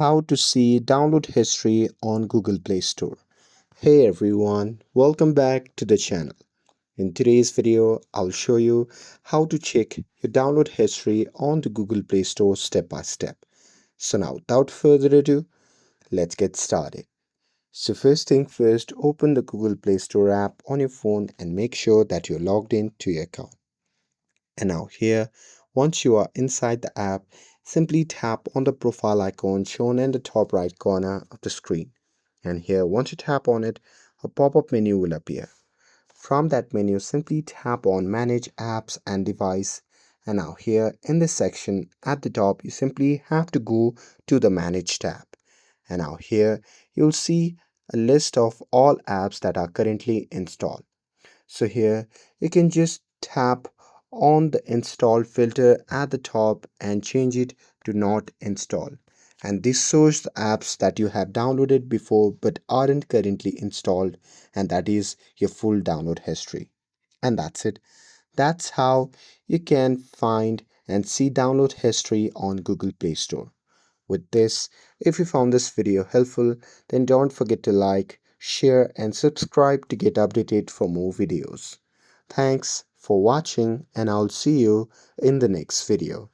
How to see download history on Google Play Store. Hey everyone, welcome back to the channel. In today's video, I'll show you how to check your download history on the Google Play Store step by step. So now without further ado, let's get started. So first thing first, open the Google Play Store app on your phone and make sure that you're logged in to your account. And now here, once you are inside the app, simply tap on the profile icon shown in the top right corner of the screen. And here, once you tap on it, a pop-up menu will appear. From that menu, simply tap on Manage Apps and Device. And now here in this section at the top, you simply have to go to the Manage tab. And now here, you'll see a list of all apps that are currently installed. So here you can just tap on the install filter at the top and change it to not install. And this shows the apps that you have downloaded before but aren't currently installed, and that is your full download history. And that's it. That's how you can find and see download history on Google Play Store. With this, if you found this video helpful, then don't forget to like, share and subscribe to get updated for more videos. Thanks for watching and I'll see you in the next video.